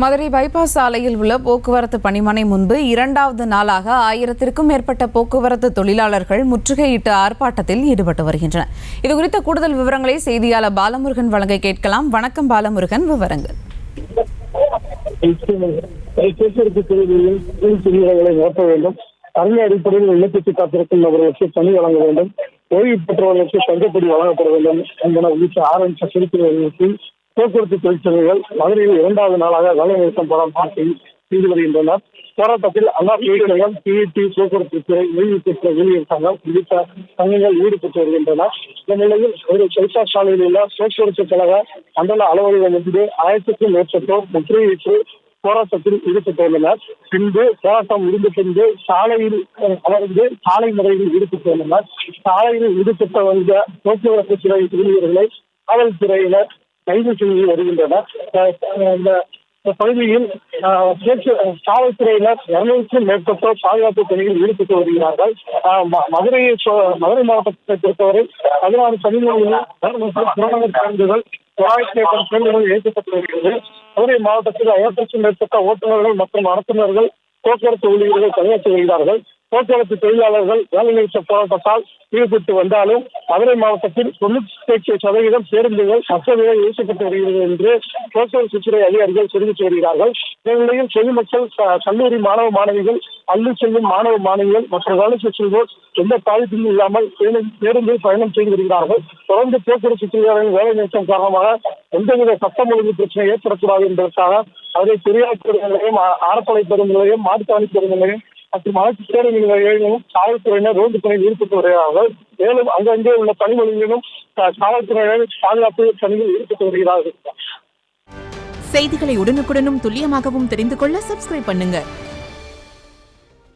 Madurai bypass சாலையில் உள்ள போக்குவரத்து பணிமனை முன்பு இரண்டாவது நாளாக 1000க்கும் மேற்பட்ட போக்குவரத்து தொழிலாளர்கள் முற்றுகையிட்டு ஆர்ப்பாட்டத்தில் ஈடுபட்டு வருகின்றனர். இதுகுறித்த கூடுதல் விவரங்களை செய்தியாளர் பாலமுருகன் வழங்க கேட்கலாம். வணக்கம் பாலமுருகன், விவரங்கள். தகுந்த அடிப்படையில் விண்ணப்பித்து காத்திருக்கும் நபர்களுக்கு பணி வழங்க வேண்டும், ஓய்வு பெற்றவர்களுக்கு தங்கப்படி வழங்கப்பட வேண்டும் என்பன உள்ளிட்ட 6 அம்ச கோரிக்கைகளுக்கு போக்குவரத்து தொழிற்சங்கங்கள் மதுரையில் இரண்டாவது நாளாக வேலை நிறுத்தம் போராட்டத்தில் ஈடுபடுகின்றனர். போராட்டத்தில் அண்ணா தொழிற்சங்கம், பிஇடி, போக்குவரத்து துறை, ஓய்வு பெற்ற ஊழியர் சங்கம் உள்ளிட்ட சங்கங்கள் ஈடுபட்டு வருகின்றனர். இந்த நிலையில் பைபாஸ் சாலையில் உள்ள போக்குவரத்து கழக மண்டல அலுவலகம் முன்பு 1000க்கும் மேற்பட்டோர் முற்றுகையிட்டு போராட்டத்தில் ஈடுபட்டு வந்தனர். பின்பு போராட்டம் முடிந்த பின்பு சாலையில் அமர்ந்து சாலை முறையில் ஈடுபட்டு வந்தனர். சாலையில் ஈடுபட்ட வந்த போக்குவரத்து துறை ஊழியர்களை காவல்துறையினர் கைது செய்து வருகின்றனர். இந்த பகுதியில் காவல்துறையினர் 200க்கும் மேற்பட்டோர் பாதுகாப்பு பணியில் ஈடுபட்டு வருகிறார்கள். மதுரை மாவட்டத்தை பொறுத்தவரை 16 புறநகர் பேருந்துகள் 900 பேருந்துகள் இயக்கப்பட்டு வருகிறது. மதுரை மாவட்டத்தில் 1000க்கும் மேற்பட்ட ஓட்டுநர்கள் மற்றும் நடத்துனர்கள் போக்குவரத்து ஊழியர்கள் பணியாற்றி வருகிறார்கள். போக்குவரத்து தொழிலாளர்கள் வேலைநிறுத்த போராட்டத்தால் ஈடுபட்டு வந்தாலும் மதுரை மாவட்டத்தில் 98% பேருந்துகள் அசதியாக இயக்கப்பட்டு வருகிறது என்று போக்குவரத்து துறை அதிகாரிகள் தெரிவித்து வருகிறார்கள். இந்நிலையில் பொதுமக்கள், கல்லூரி மாணவ மாணவிகள், பள்ளி செல்லும் மாணவ மாணவிகள் மற்றும் வேலைக்கு செல்வோர் எந்த பாதிப்பும் இல்லாமல் பேருந்தில் பயணம் செய்து வருகிறார்கள். தொடர்ந்து போக்குவரத்து தொழிலாளர்கள் வேலை நிறுத்தம் காரணமாக எந்தவித சட்டம் ஒழுங்கு பிரச்சனை ஏற்படக்கூடாது என்பதற்காக அவரை பெரியார் பேருந்து நிலையம், ஆரப்படை பேருந்து நிலையம், மாட்டுத்தாவணி பேருந்து நிலையம் மற்றும் அனைத்து பேருந்து நிலையங்களிலும் காவல்துறையினர் ரோந்து பணியில் ஈடுபட்டு வருகிறார்கள். மேலும் அங்கங்கே உள்ள பணிமொழிகளிலும் காவல்துறையினர் பாதுகாப்பு பணியில் ஈடுபட்டு வருகிறார்கள். செய்திகளை உடனுக்குடனும் துல்லியமாகவும் தெரிந்து கொள்ள சப்ஸ்கிரைப் பண்ணுங்க.